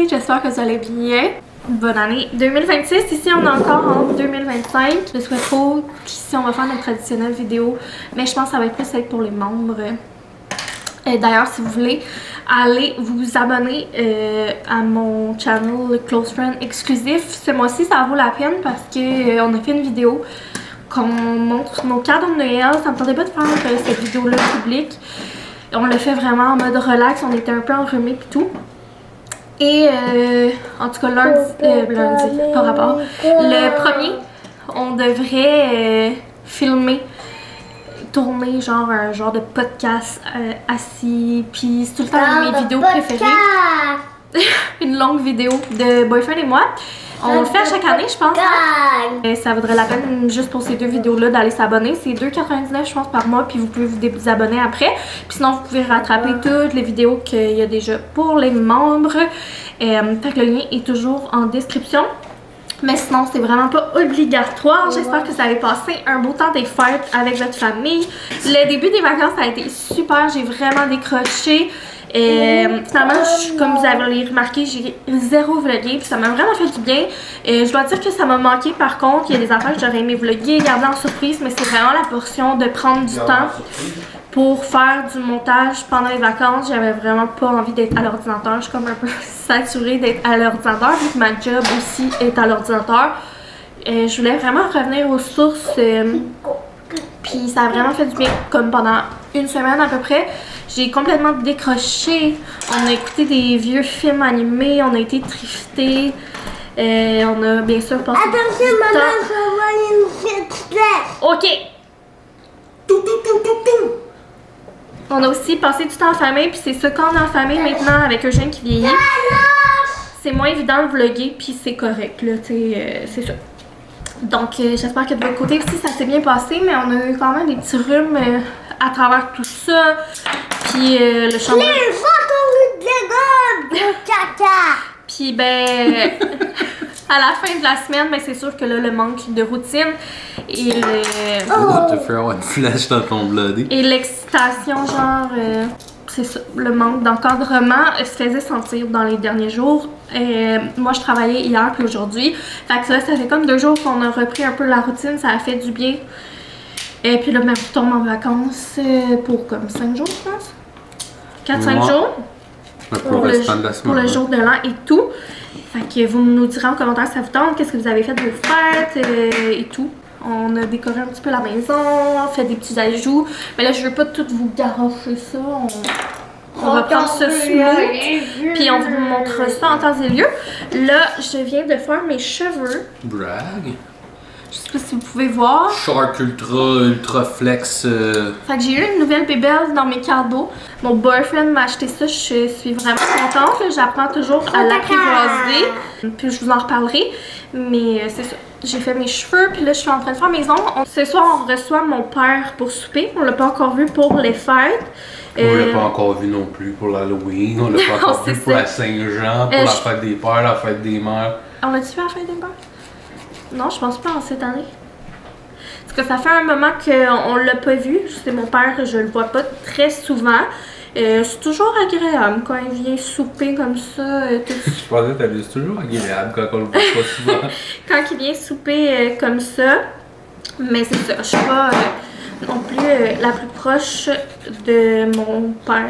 santé, j'espère que vous allez bien. Bonne année 2026, ici on est encore en 2025. Je souhaite trop qu'ici on va faire notre traditionnelle vidéo, mais je pense que ça va être plus pour les membres. D'ailleurs, si vous voulez, allez vous abonner à mon channel Close Friend exclusif. Ce mois-ci, ça vaut la peine parce qu'on a fait une vidéo qu'on montre nos cadeaux de Noël. Ça me tentait pas de faire cette vidéo-là publique. On l'a fait vraiment en mode relax, on était un peu enrhumés et tout. Et en tout cas, lundi, par rapport. Le premier, on devrait filmer, tourner genre un genre de podcast assis, puis c'est tout le temps mes vidéos préférées. Une longue vidéo de Boyfriend et moi. On le fait à chaque année, je pense. Hein? Ça vaudrait la peine, juste pour ces deux vidéos-là, d'aller s'abonner. C'est 2,99 je pense par mois, puis vous pouvez vous désabonner après. Puis sinon, vous pouvez rattraper toutes les vidéos qu'il y a déjà pour les membres. Fait que le lien est toujours en description. Mais sinon, c'est vraiment pas obligatoire. J'espère que vous avez passé un beau temps des fêtes avec votre famille. Le début des vacances a été super. J'ai vraiment décroché. Finalement, comme vous avez remarqué, j'ai zéro vlogué, puis ça m'a vraiment fait du bien. Je dois dire que ça m'a manqué par contre. Il y a des affaires que j'aurais aimé vlogger, garder en surprise, mais c'est vraiment la portion de prendre du temps pour faire du montage pendant les vacances. J'avais vraiment pas envie d'être à l'ordinateur. Je suis comme un peu saturée d'être à l'ordinateur, vu que ma job aussi est à l'ordinateur. Je voulais vraiment revenir aux sources. Puis ça a vraiment fait du bien, comme pendant une semaine à peu près. J'ai complètement décroché. On a écouté des vieux films animés, on a été thriftés. On a bien sûr passé du temps. Je vois une petite flèche. OK. On a aussi passé du temps en famille, puis c'est ça, quand on est en famille maintenant avec Eugène qui vieillit, c'est moins évident de vlogger, puis c'est correct, là, tu sais, c'est ça. Donc, j'espère que de votre côté aussi, ça s'est bien passé, mais on a eu quand même des petits rhumes à travers tout ça. Puis, le changement... Les photos de Lego, caca. Puis, ben, à la fin de la semaine, ben, c'est sûr que là, le manque de routine et le... On te fait avoir une flèche dans ton bloody. Et l'excitation, genre... c'est ça, le manque d'encadrement se faisait sentir dans les derniers jours. Moi, je travaillais hier puis aujourd'hui. Fait que ça fait comme 2 jours qu'on a repris un peu la routine. Ça a fait du bien. Et puis là, ben, on retombe en vacances pour comme 5 jours, je pense. 4-5 jours. Pour le jour de l'an et tout. Fait que vous nous direz en commentaire si ça vous tente, qu'est-ce que vous avez fait de vos fêtes et tout. On a décoré un petit peu la maison, fait des petits ajouts. Mais là, je veux pas tout vous garocher ça. On va prendre ça smooth. Puis on vous montre ça en temps et lieu. Là, je viens de faire mes cheveux. Brag. Je sais pas si vous pouvez voir. Shark ultra flex. Fait que j'ai eu une nouvelle bébelle dans mes cadeaux. Mon boyfriend m'a acheté ça. Je suis vraiment contente. J'apprends toujours à l'apprivoiser. Puis je vous en reparlerai. Mais c'est ça. J'ai fait mes cheveux, puis là je suis en train de faire mes ongles. Ce soir on reçoit mon père pour souper. On l'a pas encore vu pour les fêtes. On l'a pas encore vu non plus pour l'Halloween. On l'a pas encore vu pour la Saint-Jean, pour la fête des pères, la fête des mères. On l'a-tu fait la fête des pères? Non, je pense pas en cette année. Parce que ça fait un moment qu'on l'a pas vu. C'est mon père, je le vois pas très souvent. C'est toujours agréable quand il vient souper comme ça. Je pensais que c'est toujours agréable quand on le voit pas souvent. Quand il vient souper comme ça. Mais c'est ça, je suis pas non plus la plus proche de mon père.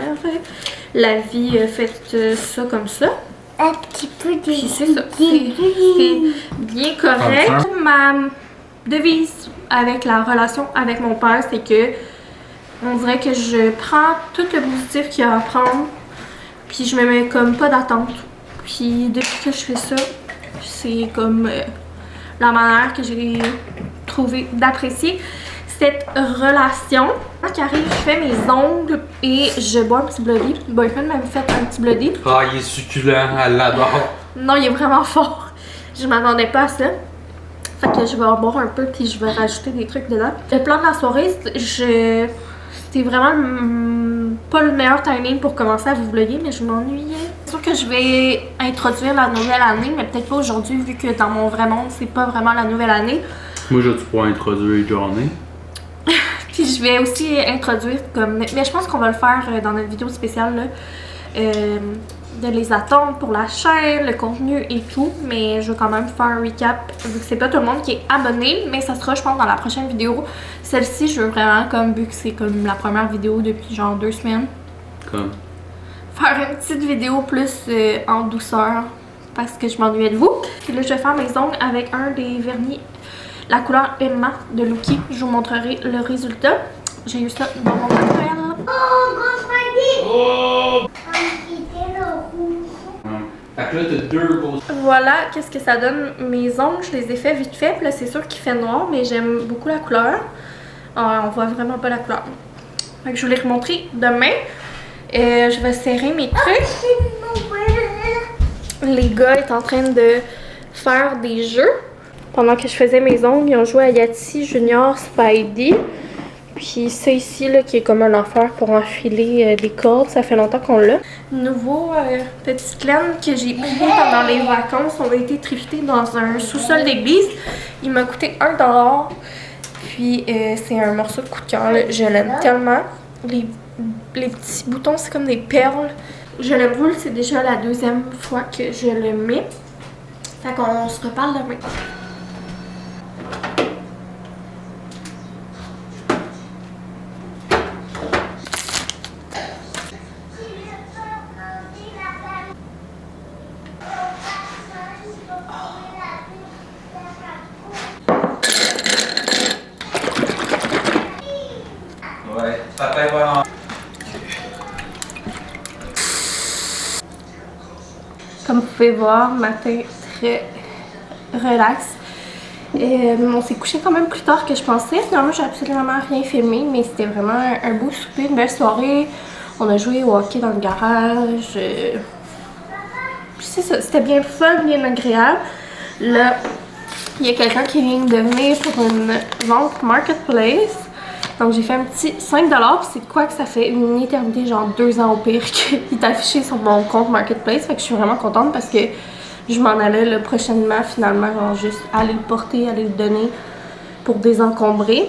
La vie fait ça comme ça. Un petit peu de... Puis c'est ça, c'est bien correct. Ma devise avec la relation avec mon père, c'est que on dirait que je prends tout le positif qu'il y a à prendre, puis je me mets comme pas d'attente. Puis depuis que je fais ça, c'est comme la manière que j'ai trouvé d'apprécier cette relation. Quand j'arrive, je fais mes ongles et je bois un petit bloody. Le boyfriend m'a fait un petit bloody. Ah, il est succulent, elle l'adore. Non, il est vraiment fort. Je m'attendais pas à ça. Fait que je vais en boire un peu puis je vais rajouter des trucs dedans. Le plan de la soirée, c'était vraiment pas le meilleur timing pour commencer à vous vlogger, mais je m'ennuyais. C'est sûr que je vais introduire la nouvelle année, mais peut-être pas aujourd'hui vu que dans mon vrai monde, c'est pas vraiment la nouvelle année. Moi, je vais pouvoir introduire une journée. Puis je vais aussi introduire comme... Mais je pense qu'on va le faire dans notre vidéo spéciale là. de les attendre pour la chaîne, le contenu et tout. Mais je vais quand même faire un recap vu que c'est pas tout le monde qui est abonné. Mais ça sera, je pense, dans la prochaine vidéo. Celle-ci, je veux vraiment, comme vu que c'est comme la première vidéo depuis genre 2 semaines. Comme? Faire une petite vidéo plus en douceur parce que je m'ennuyais de vous. Puis là, je vais faire mes ongles avec un des vernis, la couleur Emma de Lookie. Je vous montrerai le résultat. J'ai eu ça dans mon matériel. Oh, grosse Maggie! Oh! C'était le rouge. Fait que là, t'as 2 grosses. Voilà, qu'est-ce que ça donne. Mes ongles, je les ai fait vite fait. Puis là, c'est sûr qu'il fait noir, mais j'aime beaucoup la couleur. On voit vraiment pas la couleur. Fait que je vais les remontrer demain. Je vais serrer mes trucs. Les gars est en train de faire des jeux. Pendant que je faisais mes ongles, ils ont joué à Yati Junior Spidey. Puis ça ici, là, qui est comme un enfer pour enfiler des cordes, ça fait longtemps qu'on l'a. Nouveau petite laine que j'ai pris pendant les vacances. On a été thrifté dans un sous-sol d'église. Il m'a coûté 1$. Puis c'est un morceau de coup de cœur. Je l'aime tellement. Les petits boutons, c'est comme des perles. Je le brûle, c'est déjà la 2e fois que je le mets. Fait qu'on se reparle demain. Ouais, ça fait vraiment. Comme vous pouvez voir, matin très relax. On s'est couché quand même plus tard que je pensais. Finalement, j'ai absolument rien filmé, mais c'était vraiment un beau souper, une belle soirée. On a joué au hockey dans le garage. Puis c'est ça, c'était bien fun, bien agréable. Là, il y a quelqu'un qui vient de venir pour une vente marketplace. Donc j'ai fait un petit 5$, puis c'est quoi que ça fait une éternité, genre 2 ans au pire, qu'il est affiché sur mon compte marketplace. Fait que je suis vraiment contente parce que je m'en allais là, prochainement, finalement, genre juste aller le porter, aller le donner pour désencombrer.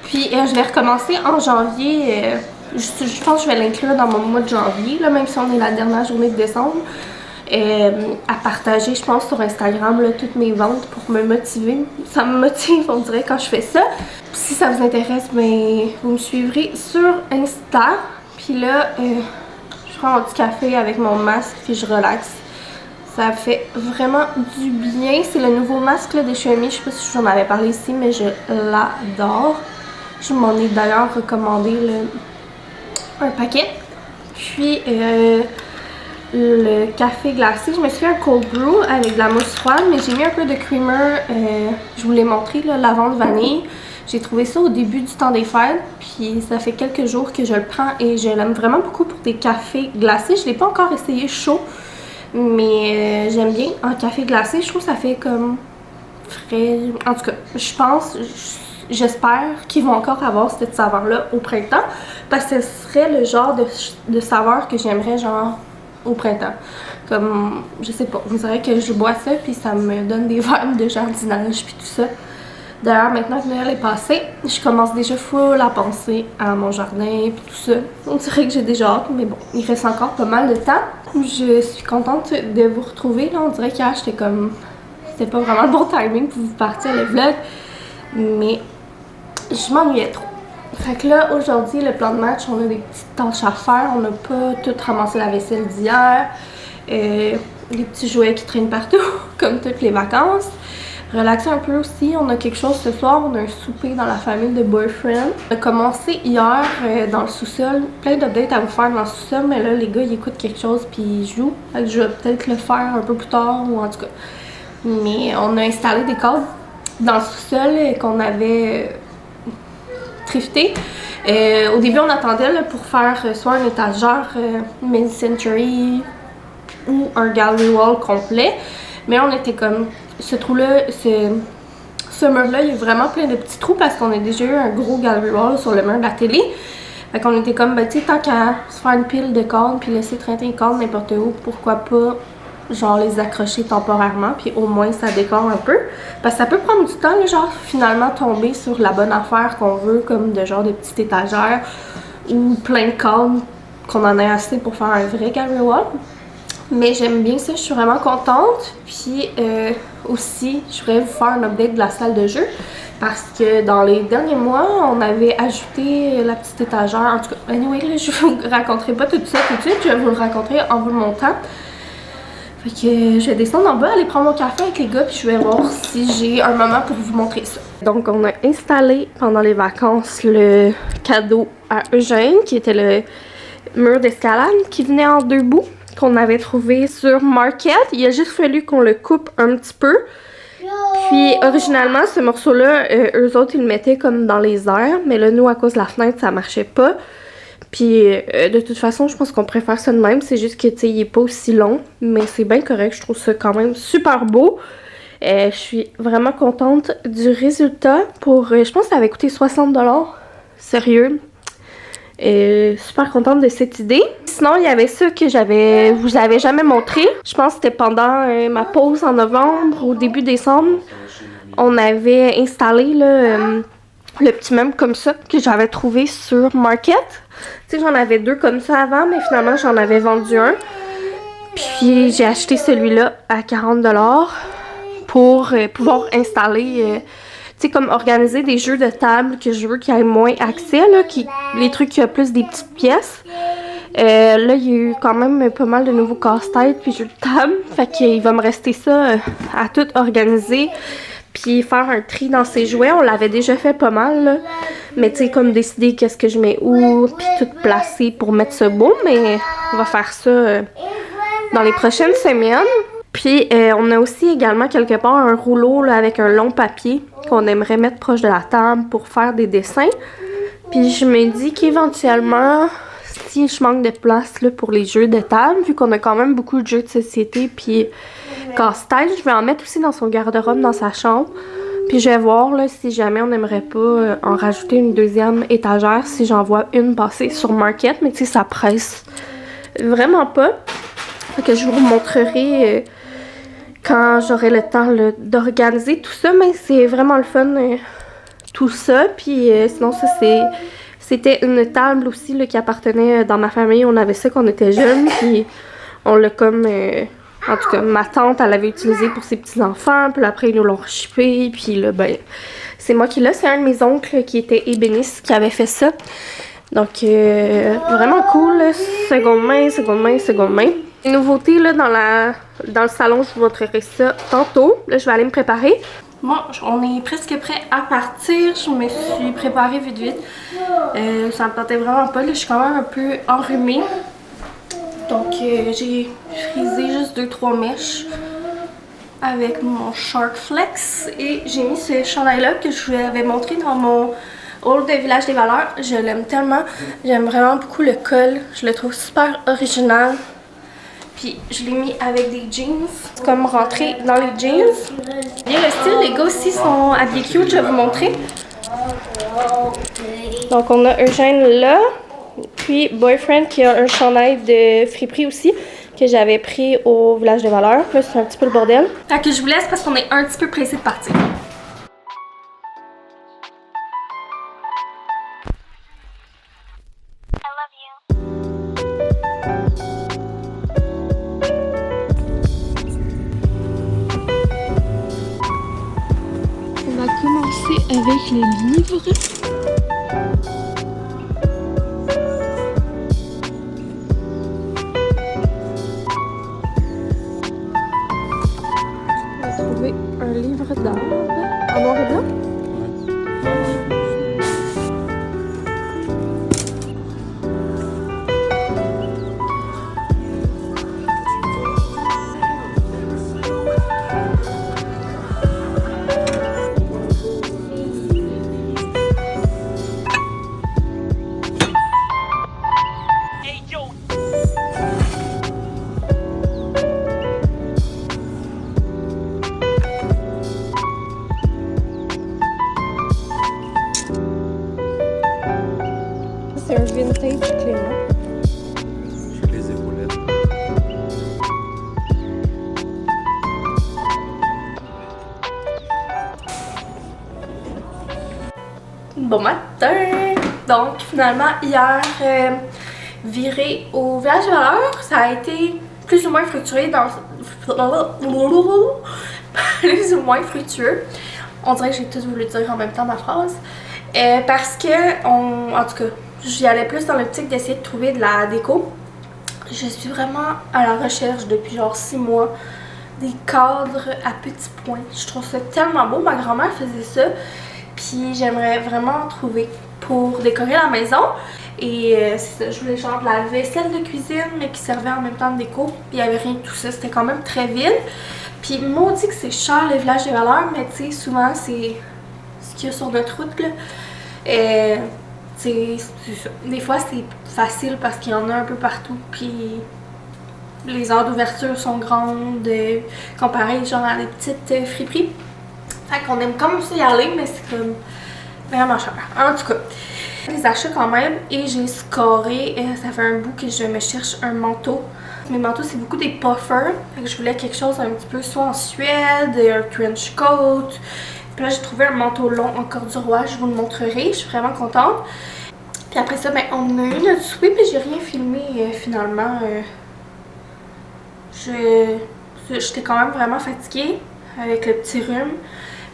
Puis je vais recommencer en janvier. Je pense que je vais l'inclure dans mon mois de janvier, là, même si on est la dernière journée de décembre. À partager, je pense, sur Instagram là, toutes mes ventes pour me motiver. Ça me motive, on dirait, quand je fais ça. Si ça vous intéresse, ben, vous me suivrez sur Insta. Puis là, je prends mon petit café avec mon masque puis je relaxe. Ça fait vraiment du bien. C'est le nouveau masque là, de Xiaomi. Je sais pas si je vous en avais parlé ici, mais je l'adore. Je m'en ai d'ailleurs recommandé un paquet. Puis le café glacé, je me suis fait un cold brew avec de la mousse froide, mais j'ai mis un peu de creamer, je vous l'ai montré, là, lavande vanille. J'ai trouvé ça au début du temps des fêtes, puis ça fait quelques jours que je le prends et je l'aime vraiment beaucoup pour des cafés glacés. Je ne l'ai pas encore essayé chaud, mais j'aime bien en café glacé. Je trouve que ça fait comme frais. En tout cas, je pense, j'espère qu'ils vont encore avoir cette saveur-là au printemps, parce que ce serait le genre de saveur que j'aimerais genre au printemps. Comme, je sais pas, on dirait que je bois ça puis ça me donne des vibes de jardinage puis tout ça. D'ailleurs, maintenant que Noël est passé, je commence déjà full à penser à mon jardin puis tout ça. On dirait que j'ai déjà hâte, mais bon, il reste encore pas mal de temps. Je suis contente de vous retrouver. Là, on dirait qu'hier, j'étais comme... C'était pas vraiment le bon timing pour vous partir le vlog, mais je m'ennuyais trop. Fait que là, aujourd'hui, le plan de match, on a des petites tâches à faire. On n'a pas tout ramassé la vaisselle d'hier. Les petits jouets qui traînent partout, comme toutes les vacances. Relaxer un peu aussi. On a quelque chose ce soir. On a un souper dans la famille de Boyfriend. On a commencé hier dans le sous-sol. Plein d'updates à vous faire dans le sous-sol, mais là, les gars, ils écoutent quelque chose puis ils jouent. Fait que je vais peut-être le faire un peu plus tard, ou en tout cas. Mais on a installé des câbles dans le sous-sol qu'on avait... thrifté. Au début, on attendait là, pour faire soit un étagère mid-century ou un gallery wall complet. Mais on était comme, ce trou-là, ce mur-là, il y a vraiment plein de petits trous parce qu'on a déjà eu un gros gallery wall sur le mur de la télé. Fait qu'on était comme, ben, tu sais, tant qu'à se faire une pile de cordes puis laisser traîner les cordes n'importe où, pourquoi pas genre les accrocher temporairement, puis au moins ça décore un peu. Parce que ça peut prendre du temps, là, genre finalement tomber sur la bonne affaire qu'on veut, comme de genre de petites étagères ou plein de cordes qu'on en ait assez pour faire un vrai gallery wall. Mais j'aime bien ça, je suis vraiment contente. Puis aussi, je voudrais vous faire un update de la salle de jeu. Parce que dans les derniers mois, on avait ajouté la petite étagère. En tout cas, anyway, là, je vous raconterai pas tout ça tout de suite. Je vais vous le raconter en vous le montant. Fait que je vais descendre en bas, aller prendre mon café avec les gars. Puis je vais voir si j'ai un moment pour vous montrer ça. Donc, on a installé pendant les vacances le cadeau à Eugène, qui était le mur d'escalade qui venait en 2 bouts, qu'on avait trouvé sur Market. Il a juste fallu qu'on le coupe un petit peu. Puis originalement, ce morceau-là, eux autres, ils le mettaient comme dans les airs. Mais là, nous, à cause de la fenêtre, ça marchait pas. Puis de toute façon, je pense qu'on préfère ça de même. C'est juste que, tu sais, il est pas aussi long. Mais c'est bien correct. Je trouve ça quand même super beau. Je suis vraiment contente du résultat. Pour, je pense que ça avait coûté 60$. Sérieux. Super contente de cette idée. Sinon, il y avait ça que je vous avais jamais montré. Je pense que c'était pendant ma pause en novembre ou début décembre. On avait installé là, le petit meuble comme ça que j'avais trouvé sur Market. Tu sais, j'en avais 2 comme ça avant, mais finalement, j'en avais vendu un. Puis, j'ai acheté celui-là à 40$ pour pouvoir installer... tu sais, comme organiser des jeux de table que je veux qu'il y ait moins accès, là, les trucs qui ont plus des petites pièces. Là, il y a eu quand même pas mal de nouveaux casse-têtes puis jeux de table. Fait qu'il va me rester ça à tout organiser. Puis faire un tri dans ces jouets. On l'avait déjà fait pas mal, là. Mais tu sais, comme décider qu'est-ce que je mets où, puis tout placer pour mettre ça beau. Mais on va faire ça dans les prochaines semaines. Puis on a aussi également quelque part un rouleau là, avec un long papier qu'on aimerait mettre proche de la table pour faire des dessins. Puis je me dis qu'éventuellement, si je manque de place là, pour les jeux de table, vu qu'on a quand même beaucoup de jeux de société puis casse-tête, je vais en mettre aussi dans son garde-robe dans sa chambre. Puis je vais voir là, si jamais on n'aimerait pas en rajouter une 2e étagère, si j'en vois une passer sur Market. Mais tu sais, ça presse vraiment pas. Fait que je vous montrerai... quand j'aurai le temps d'organiser tout ça, mais c'est vraiment le fun tout ça. Puis sinon ça c'était une table aussi là, qui appartenait dans ma famille. On avait ça quand on était jeunes, puis on l'a comme... en tout cas, ma tante, elle l'avait utilisé pour ses petits-enfants, puis après ils nous l'ont rechippé, puis là, ben, c'est moi qui l'ai. C'est un de mes oncles qui était ébéniste qui avait fait ça. Donc, vraiment cool, là. Seconde main. Une nouveauté là, dans le salon, je vous montrerai ça tantôt. Là, je vais aller me préparer. Bon, on est presque prêt à partir. Je me suis préparée vite. Ça me tentait vraiment pas. Là, je suis quand même un peu enrhumée. Donc, j'ai frisé juste 2-3 mèches avec mon Shark Flex. Et j'ai mis ce chandail-là que je vous avais montré dans mon haul de Village des Valeurs. Je l'aime tellement. J'aime vraiment beaucoup le col. Je le trouve super original. Puis je l'ai mis avec des jeans, comme rentrer dans les jeans. Bien le style, les gars aussi sont habillés cute, je vais vous montrer. Donc on a Eugène là, puis Boyfriend qui a un chandail de friperie aussi, que j'avais pris au Village des Valeurs. Là c'est un petit peu le bordel. Fait que je vous laisse parce qu'on est un petit peu pressé de partir. Avec les livres. On a trouvé un livre d'art en noir et blanc. C'est un vintage Clément. J'ai les épaulettes. Bon matin! Donc finalement hier, viré au Village des Valeurs, ça a été plus ou moins fructueux dans... plus ou moins fructueux. On dirait que j'ai tout voulu dire en même temps ma phrase. Parce que, en tout cas, j'y allais plus dans l'optique d'essayer de trouver de la déco. Je suis vraiment à la recherche depuis genre 6 mois des cadres à petits points. Je trouve ça tellement beau. Ma grand-mère faisait ça. Puis j'aimerais vraiment en trouver pour décorer la maison. Et c'est ça, je voulais genre de la vaisselle de cuisine mais qui servait en même temps de déco. Puis il n'y avait rien de tout ça, c'était quand même très vide. Puis maudit que c'est cher le village des valeurs, mais tu sais, souvent c'est ce qu'il y a sur notre route là. C'est ça. Des fois c'est facile parce qu'il y en a un peu partout. Puis les heures d'ouverture sont grandes comparées genre à des petites friperies. Fait qu'on aime comme ça y aller, mais c'est comme vraiment cher. En tout cas, des achats quand même et j'ai scoré. Ça fait un bout que je me cherche un manteau. Mes manteaux, c'est beaucoup des puffers. Fait que je voulais quelque chose un petit peu soit en Suède, un trench coat. Puis là, j'ai trouvé un manteau long en corduroy. Je vous le montrerai. Je suis vraiment contente. Puis après ça, ben, on a eu notre souper. Puis j'ai rien filmé finalement. J'étais quand même vraiment fatiguée avec le petit rhume.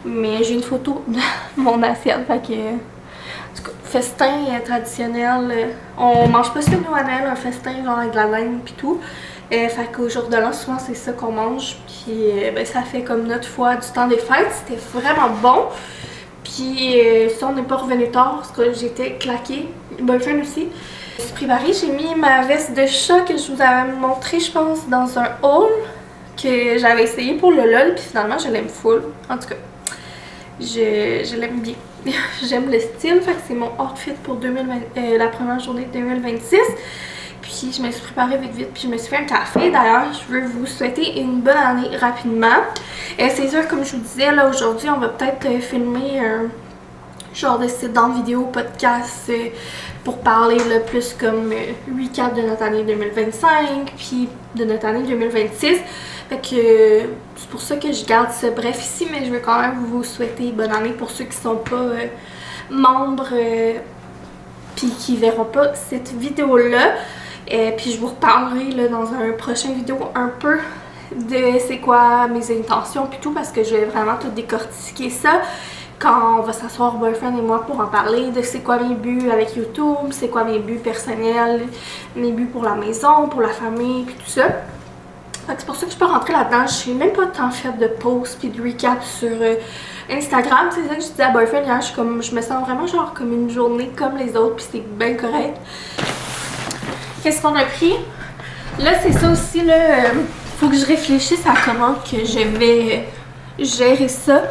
Mais j'ai une photo de mon assiette. Fait que, en tout cas, festin traditionnel. On mange pas ça nous à Noël, un festin genre avec de la laine pis tout. Fait qu'au jour de l'an, souvent c'est ça qu'on mange. Puis ben, ça fait comme notre fois du temps des fêtes. C'était vraiment bon. Puis si on n'est pas revenu tard, parce que j'étais claquée. Boyfriend aussi. Je suis préparée, j'ai mis ma veste de chat que je vous avais montré, je pense, dans un haul que j'avais essayé pour le LOL. Puis finalement, je l'aime full. En tout cas, je l'aime bien. J'aime le style, fait que c'est mon outfit pour la première journée de 2026. Puis je me suis préparée vite, puis je me suis fait un café. D'ailleurs, je veux vous souhaiter une bonne année rapidement. C'est sûr, comme je vous disais, là aujourd'hui, on va peut-être filmer un genre de site dans vidéo, podcast, pour parler le plus comme recap de notre année 2025, puis de notre année 2026. Fait que c'est pour ça que je garde ça bref ici, mais je veux quand même vous souhaiter bonne année pour ceux qui sont pas membres puis qui verront pas cette vidéo-là. Puis je vous reparlerai là, dans un prochain vidéo un peu de c'est quoi mes intentions puis tout, parce que je vais vraiment tout décortiquer ça quand on va s'asseoir boyfriend et moi pour en parler de c'est quoi mes buts avec YouTube, c'est quoi mes buts personnels, mes buts pour la maison, pour la famille puis tout ça. C'est pour ça que je peux rentrer là-dedans. Je n'ai même pas tant fait de posts puis de recap sur Instagram. C'est ça que je disais à boyfriend hier, je me sens vraiment genre comme une journée comme les autres puis c'est bien correct. Qu'est-ce qu'on a pris? Là, c'est ça aussi, là. Faut que je réfléchisse à comment que je vais gérer ça.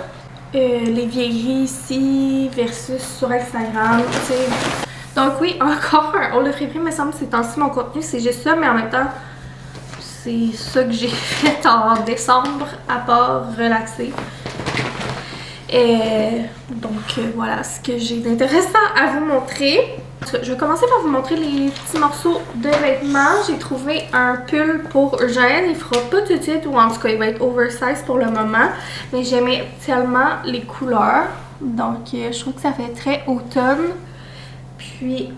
Les vieilleries ici versus sur Instagram, tu sais. Donc oui, encore un haul de friperie, me semble que c'est ainsi mon contenu, c'est juste ça, mais en même temps, c'est ça que j'ai fait en décembre, à part relaxer. Donc voilà ce que j'ai d'intéressant à vous montrer. Je vais commencer par vous montrer les petits morceaux de vêtements. J'ai trouvé un pull pour Eugène. Il fera pas tout de suite, ou en tout cas il va être oversize pour le moment. Mais j'aimais tellement les couleurs. Donc je trouve que ça fait très automne. Puis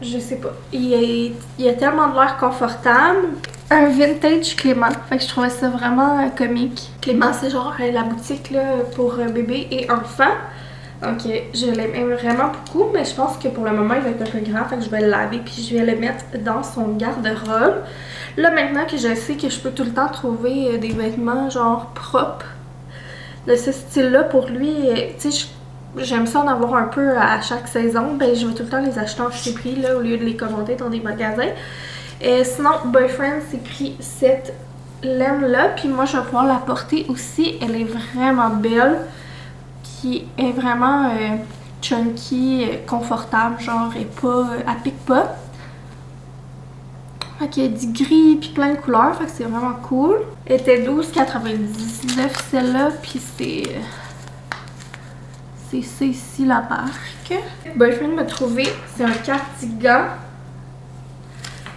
je sais pas. Il a tellement de l'air confortable. Un vintage Clément. Fait que je trouvais ça vraiment comique. Clément, c'est genre la boutique là, pour bébé et enfant. Donc je l'aime vraiment beaucoup, mais je pense que pour le moment il va être un peu grand, fait que je vais le laver puis je vais le mettre dans son garde-robe. Là maintenant que je sais que je peux tout le temps trouver des vêtements genre propres de ce style-là pour lui, tu sais, j'aime ça en avoir un peu à chaque saison, ben je vais tout le temps les acheter en friperie là au lieu de les commander dans des magasins. Sinon, boyfriend s'est pris cette laine-là, puis moi je vais pouvoir la porter aussi, elle est vraiment belle. Qui est vraiment chunky, confortable, genre, et pas, elle pique pas. Fait qu'il y a du gris puis plein de couleurs, fait que c'est vraiment cool. Elle était 12,99 celle-là, puis c'est ça ici la marque. Boyfriend m'a trouvé, c'est un cardigan.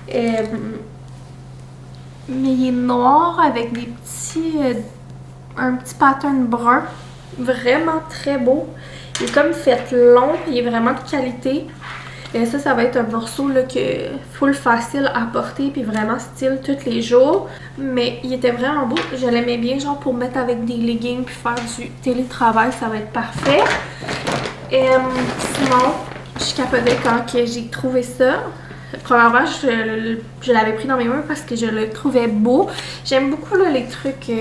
Mais il est noir avec des petits, un petit pattern brun. Vraiment très beau. Il est comme fait long, il est vraiment de qualité. Et ça va être un morceau là, que full facile à porter puis vraiment style tous les jours. Mais il était vraiment beau. Je l'aimais bien, genre pour mettre avec des leggings puis faire du télétravail, ça va être parfait. Et sinon, je capotais quand j'ai trouvé ça. Premièrement, je l'avais pris dans mes mains parce que je le trouvais beau. J'aime beaucoup là, les trucs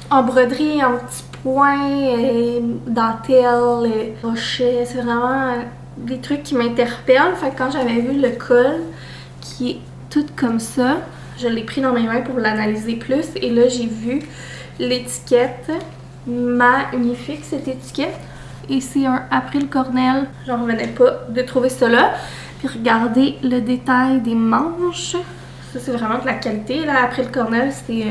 en broderie, en petits points, dentelle, crochet. C'est vraiment des trucs qui m'interpellent. Fait que quand j'avais vu le col qui est tout comme ça, je l'ai pris dans mes mains pour l'analyser plus. Et là, j'ai vu l'étiquette. Magnifique cette étiquette. Et c'est un April Cornell. J'en revenais pas de trouver ça là. Puis regardez le détail des manches. Ça, c'est vraiment de la qualité. Là, April Cornell, c'est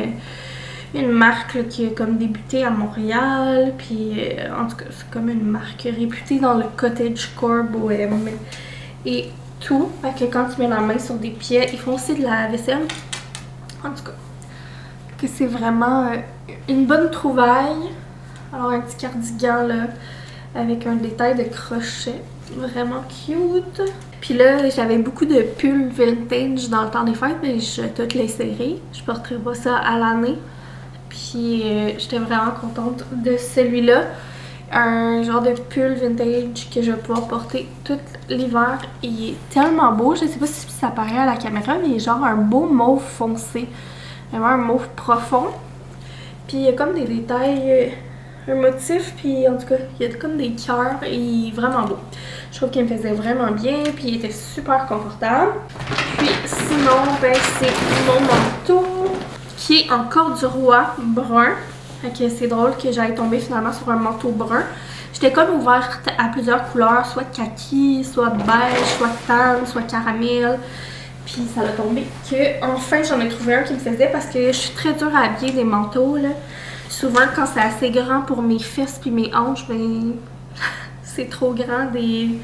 une marque là, qui a comme débuté à Montréal. Puis en tout cas, c'est comme une marque réputée dans le cottagecore bohème et tout. Fait que quand tu mets la main sur des pieds, ils font aussi de la vaisselle. En tout cas, que c'est vraiment une bonne trouvaille. Alors un petit cardigan là, avec un détail de crochet. Vraiment cute. Puis là, j'avais beaucoup de pulls vintage dans le temps des fêtes, mais je toutes les serré. Je porterai pas ça à l'année. Puis j'étais vraiment contente de celui-là. Un genre de pull vintage que je vais pouvoir porter tout l'hiver. Il est tellement beau. Je sais pas si ça paraît à la caméra, mais il est genre un beau mauve foncé. Vraiment un mauve profond. Puis il y a comme des détails... un motif, puis en tout cas, il y a comme des cœurs et il est vraiment beau. Je trouve qu'il me faisait vraiment bien, puis il était super confortable. Puis sinon, ben c'est mon manteau qui est en corduroy brun. Fait que c'est drôle que j'aille tomber finalement sur un manteau brun. J'étais comme ouverte à plusieurs couleurs, soit kaki, soit beige, soit tan, soit caramel. Puis ça a tombé que enfin j'en ai trouvé un qui me faisait parce que je suis très dure à habiller des manteaux là. Souvent, quand c'est assez grand pour mes fesses puis mes hanches, ben c'est trop grand des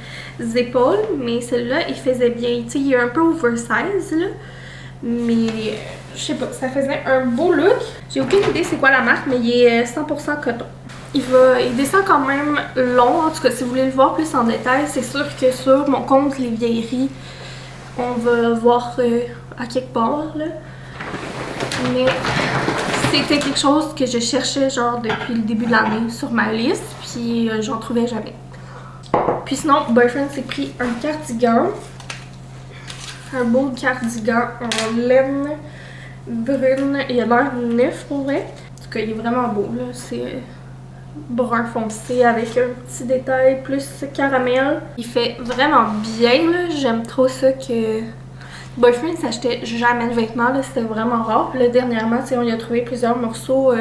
épaules. Mais celui-là, il faisait bien. Tu sais, il est un peu oversize, là. Mais, je sais pas, ça faisait un beau look. J'ai aucune idée c'est quoi la marque, mais il est 100% coton. Il descend quand même long. En tout cas, si vous voulez le voir plus en détail, c'est sûr que sur mon compte Les Vieilleries, on va voir à quelque part, là. Mais... c'était quelque chose que je cherchais genre depuis le début de l'année sur ma liste, puis j'en trouvais jamais. Puis sinon, Boyfriend s'est pris un cardigan. Un beau cardigan en laine brune. Il a l'air neuf pour vrai. En tout cas, il est vraiment beau là. C'est brun foncé avec un petit détail plus caramel. Il fait vraiment bien là. J'aime trop ça que... Boyfriend s'achetait jamais de vêtements, c'était vraiment rare. Puis là, dernièrement, on y a trouvé plusieurs morceaux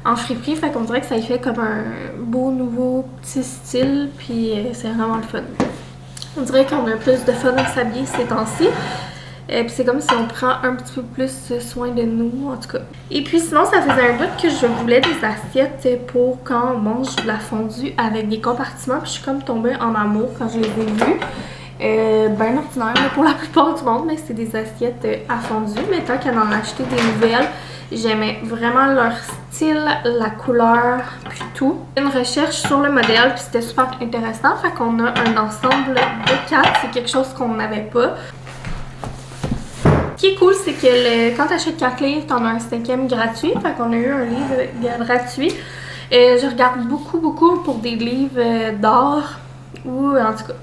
en friperie, fait qu'on dirait que ça y fait comme un beau nouveau petit style, puis c'est vraiment le fun. On dirait qu'on a plus de fun à s'habiller ces temps-ci. Puis c'est comme si on prend un petit peu plus soin de nous, en tout cas. Et puis sinon, ça faisait un bout que je voulais des assiettes pour quand on mange de la fondue avec des compartiments, puis je suis comme tombée en amour quand je les ai vues. Ben ordinaire pour la plupart du monde, mais c'est des assiettes à fondue. Mais tant qu'à en acheter des nouvelles, j'aimais vraiment leur style, la couleur, puis tout. Une recherche sur le modèle, puis c'était super intéressant. Fait qu'on a un ensemble de 4, c'est quelque chose qu'on n'avait pas. Ce qui est cool, c'est que quand tu achètes 4 livres, t'en as un 5e gratuit. Fait qu'on a eu un livre gratuit. Je regarde beaucoup pour des livres d'art ou en tout cas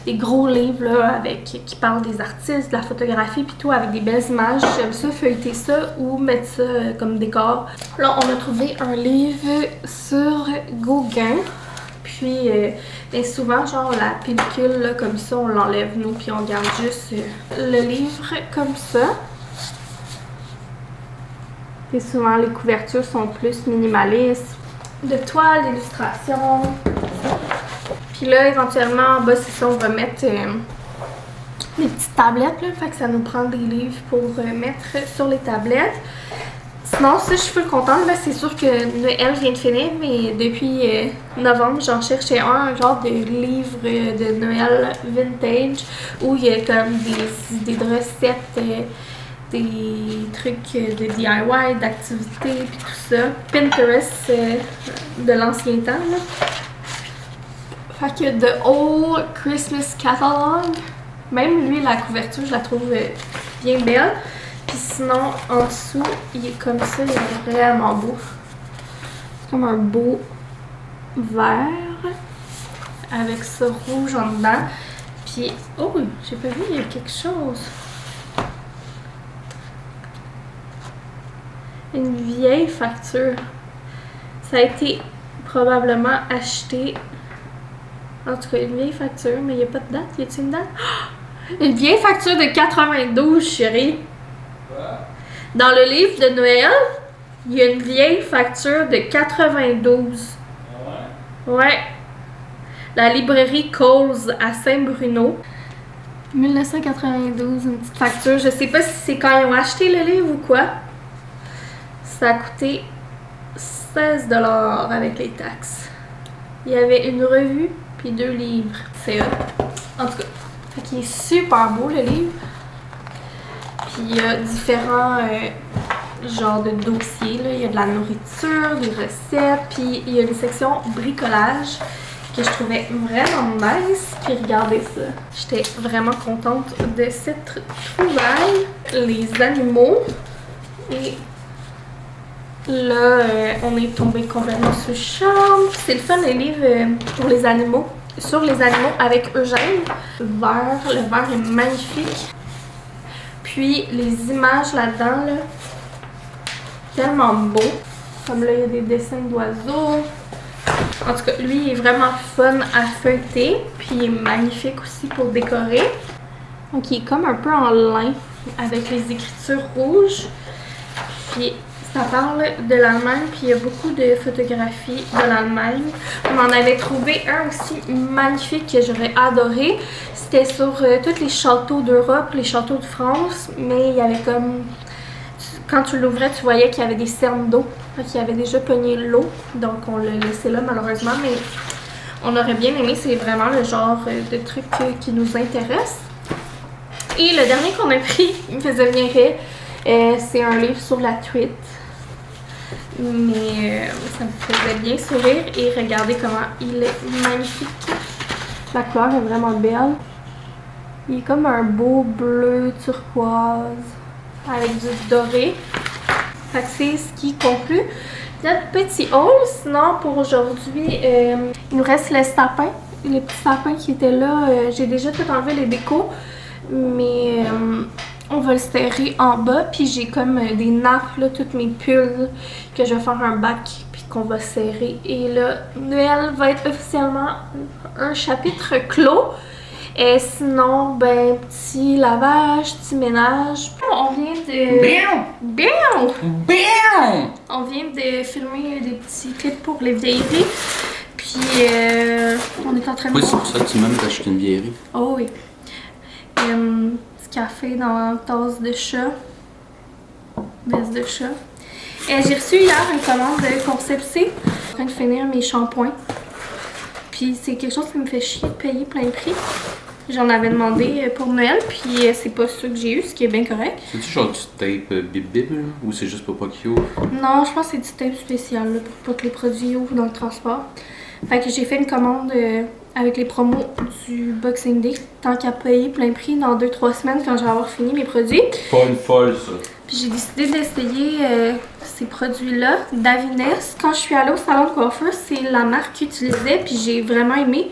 des gros livres là, qui parlent des artistes, de la photographie puis tout, avec des belles images. J'aime ça, feuilleter ça ou mettre ça comme décor. Là, on a trouvé un livre sur Gauguin. Puis, bien souvent, genre la pellicule là, comme ça, on l'enlève nous puis on garde juste le livre comme ça. Et souvent, les couvertures sont plus minimalistes. De toiles, d'illustrations. Puis là, éventuellement, en bas, c'est ça, on va mettre des petites tablettes, là. Fait que ça nous prend des livres pour mettre sur les tablettes. Sinon, ça, je suis full contente. Là, c'est sûr que Noël vient de finir, mais depuis novembre, j'en cherchais un genre de livre de Noël vintage où il y a comme des idées de recettes, des trucs de DIY, d'activités, puis tout ça. Pinterest de l'ancien temps, là. Fait que The Old Christmas Catalog. Même lui, la couverture, je la trouve bien belle. Puis sinon, en dessous, il est comme ça, il est vraiment beau. C'est comme un beau vert avec ça rouge en dedans. Puis, oh, j'ai pas vu, il y a quelque chose. Une vieille facture. Ça a été probablement acheté. En tout cas, une vieille facture, mais il n'y a pas de date. Y a-t-il une date? Oh! Une vieille facture de 92, chérie. Dans le livre de Noël, il y a une vieille facture de 92. Ouais. La librairie Coles à Saint-Bruno. 1992, une petite facture. Je sais pas si c'est quand ils ont acheté le livre ou quoi. Ça a coûté 16 $ avec les taxes. Il y avait une revue puis 2 livres. C'est eux. En tout cas, fait qu'il est super beau le livre. Puis il y a différents genres de dossiers. Là. Il y a de la nourriture, des recettes, puis il y a une section bricolage que je trouvais vraiment nice. Puis regardez ça. J'étais vraiment contente de cette trouvaille. Les animaux. Et là, on est tombé complètement sur le charme. C'est le fun, les livres pour les animaux. Sur les animaux avec Eugène. Le vert est magnifique. Puis les images là-dedans, là, tellement beau. Comme là, il y a des dessins d'oiseaux. En tout cas, lui, il est vraiment fun à feuilleter. Puis il est magnifique aussi pour décorer. Donc il est comme un peu en lin avec les écritures rouges. Puis ça parle de l'Allemagne, puis il y a beaucoup de photographies de l'Allemagne. On en avait trouvé un aussi magnifique que j'aurais adoré. C'était sur tous les châteaux d'Europe, les châteaux de France, mais il y avait comme... Quand tu l'ouvrais, tu voyais qu'il y avait des cernes d'eau. Qu'il avait déjà pogné l'eau, donc on l'a laissé là malheureusement, mais on aurait bien aimé, c'est vraiment le genre de truc qui nous intéresse. Et le dernier qu'on a pris, il me faisait venir rire, c'est un livre sur la truite. Mais ça me faisait bien sourire et regardez comment il est magnifique. La couleur est vraiment belle. Il est comme un beau bleu turquoise avec du doré. Fait que c'est ce qui conclut notre petit haul. Sinon pour aujourd'hui, il nous reste les sapins. Les petits sapins qui étaient là, j'ai déjà tout enlevé les décos. Mais on va le serrer en bas, puis j'ai comme des nappes, là, toutes mes pulls, que je vais faire un bac, puis qu'on va serrer. Et là, Noël va être officiellement un chapitre clos. Et sinon, ben, petit lavage, petit ménage. On vient de... On vient de filmer des petits clips pour les vieilleries. Puis, on est en train de... Oui, c'est pour ça que tu m'aimes d'acheter une vieillerie. Oh oui. Café dans tasse de chat. Veste de chat. J'ai reçu hier une commande de Concept C. Je suis en train de finir mes shampoings. Puis c'est quelque chose qui me fait chier de payer plein prix. J'en avais demandé pour Noël, puis c'est pas ça que j'ai eu, ce qui est bien correct. C'est-tu genre du tape bip-bip, ou c'est juste pour pas qu'il ouvre? Non, je pense que c'est du tape spécial, là, pour pas que les produits ouvrent dans le transport. Fait que j'ai fait une commande avec les promos du Boxing Day, tant qu'à payer plein prix dans 2-3 semaines quand je vais avoir fini mes produits. Pas une folle, ça. Puis j'ai décidé d'essayer ces produits-là d'Avines. Quand je suis allée au salon de coiffeur, c'est la marque qu'ils utilisaient, puis j'ai vraiment aimé.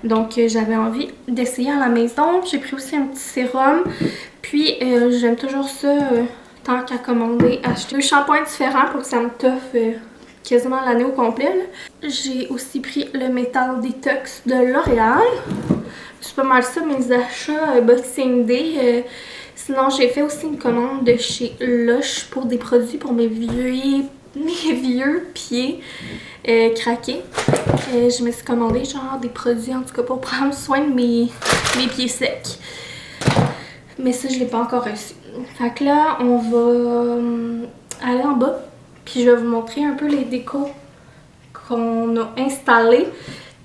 Donc j'avais envie d'essayer à la maison. J'ai pris aussi un petit sérum. Puis j'aime toujours ça, tant qu'à commander, acheter 2 shampoings différents pour que ça me toffe quasiment l'année au complet. J'ai aussi pris le Metal Detox de L'Oréal. C'est pas mal ça, mes achats Boxing Day. Sinon, j'ai fait aussi une commande de chez Lush pour des produits pour mes vieux pieds craqués. Je me suis commandé genre des produits en tout cas pour prendre soin de mes pieds secs. Mais ça, je l'ai pas encore reçu. Fait que là, on va aller en bas. Puis je vais vous montrer un peu les décos qu'on a installés.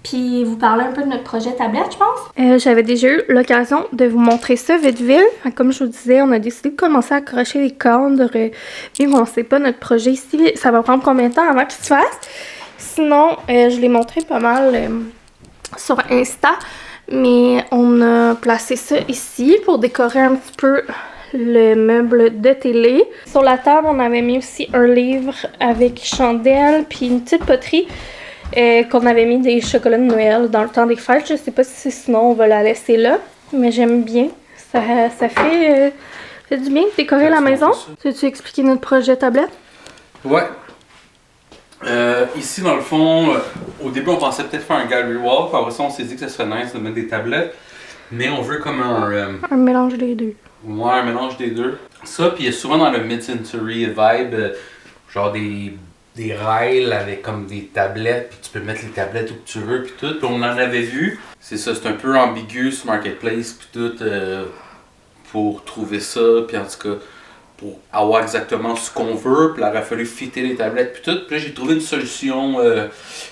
Puis vous parler un peu de notre projet tablette, je pense. J'avais déjà eu l'occasion de vous montrer ça vite. Comme je vous disais, on a décidé de commencer à accrocher les cordes. Vu qu'on ne sait pas notre projet ici, ça va prendre combien de temps avant qu'il se fasse. Sinon, je l'ai montré pas mal sur Insta. Mais on a placé ça ici pour décorer un petit peu le meuble de télé. Sur la table, on avait mis aussi un livre avec chandelle puis une petite poterie qu'on avait mis des chocolats de Noël dans le temps des fêtes. Je sais pas si sinon on va la laisser là, mais j'aime bien. Ça fait du bien de décorer la maison. Veux-tu expliquer notre projet tablette? Ouais. Ici, dans le fond, au début, on pensait peut-être faire un gallery wall. Puis après ça, on s'est dit que ça serait nice de mettre des tablettes. Mais on veut comme un mélange des deux. Ouais, un mélange des deux. Ça, puis il y a souvent dans le mid-century vibe, genre des rails avec comme des tablettes. Puis tu peux mettre les tablettes où tu veux, puis tout. Puis on en avait vu. C'est ça, c'est un peu ambigu sur Marketplace, puis tout, pour trouver ça. Puis en tout cas, pour avoir exactement ce qu'on veut, puis il aurait fallu fitter les tablettes puis tout. Puis là, j'ai trouvé une solution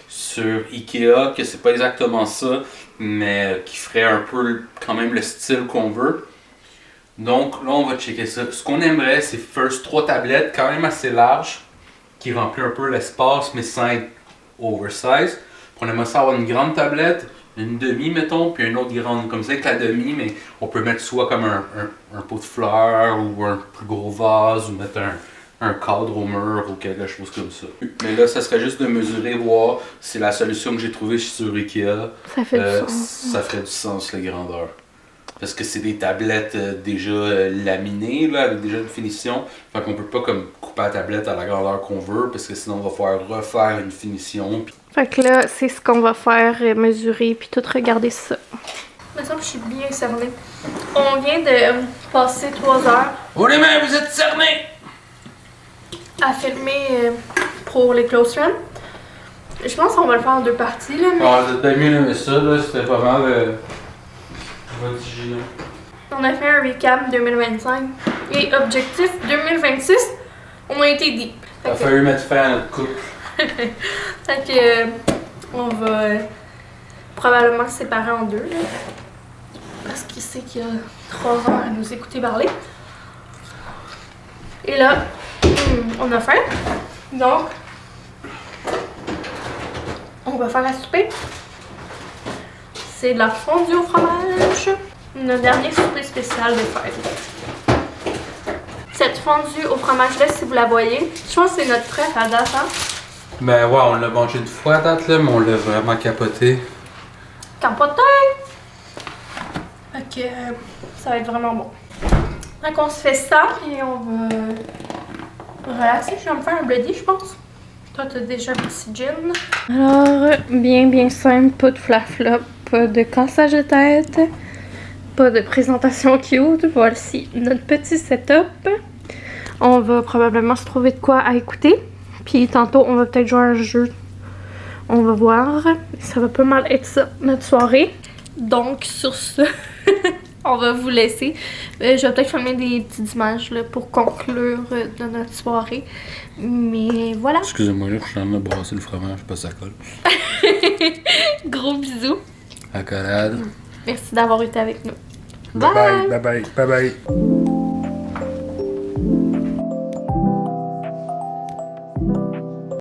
sur Ikea, que c'est pas exactement ça, mais qui ferait un peu quand même le style qu'on veut. Donc là, on va checker ça. Ce qu'on aimerait, c'est first 3 tablettes quand même assez larges, qui remplissent un peu l'espace, mais sans être oversize. Puis on aimerait ça avoir une grande tablette, une demi, mettons, puis une autre grande, comme ça avec la demi, mais on peut mettre soit comme un pot de fleurs ou un plus gros vase ou mettre un cadre au mur ou quelque chose comme ça. Mais là, ça serait juste de mesurer, voir si la solution que j'ai trouvée sur Ikea, ça fait du sens. Ça ferait du sens, la grandeur. Parce que c'est des tablettes déjà laminées, là, avec déjà une finition. Fait qu'on peut pas comme couper la tablette à la grandeur qu'on veut, parce que sinon on va falloir refaire une finition. Fait que là, c'est ce qu'on va faire, mesurer, puis tout regarder ça. Il me semble que je suis bien cernée. On vient de passer 3 heures. Oh les mains, vous êtes cernés! À filmer pour les close friends. Je pense qu'on va le faire en 2 parties, là. Mais... Alors, vous êtes bien mieux aimé ça, là, c'était pas mal vertigineux. On a fait un recap 2025 et objectif 2026. On a été dit. Ça a fallu mettre fin à notre couple. Fait que on va probablement se séparer en 2 là, parce qu'il sait qu'il y a 3 heures à nous écouter parler. Et là, on a faim. Donc, on va faire à souper. C'est de la fondue au fromage. Notre dernier souper spécial de fête. Cette fondue au fromage là, si vous la voyez, je pense que c'est notre prêt à date, hein? Ben ouais, on l'a mangé une fois à date, là, mais on l'a vraiment capoté. Capoté! Fait que ça va être vraiment bon. Donc on se fait ça et on va relaxer. Je vais me faire un bloody, je pense. Toi, t'as déjà un petit gin. Alors, bien simple, pas de flafla, pas de cassage de tête, pas de présentation cute. Voici notre petit setup. On va probablement se trouver de quoi à écouter. Puis tantôt, on va peut-être jouer à un jeu. On va voir. Ça va pas mal être ça, notre soirée. Donc, sur ce, on va vous laisser. Je vais peut-être filmer des petites images là, pour conclure de notre soirée. Mais voilà. Excusez-moi, là, je suis en train de brasser le fromage, pas ça colle. Gros bisous. Accolade. Merci d'avoir été avec nous. Bye bye, bye bye, bye bye.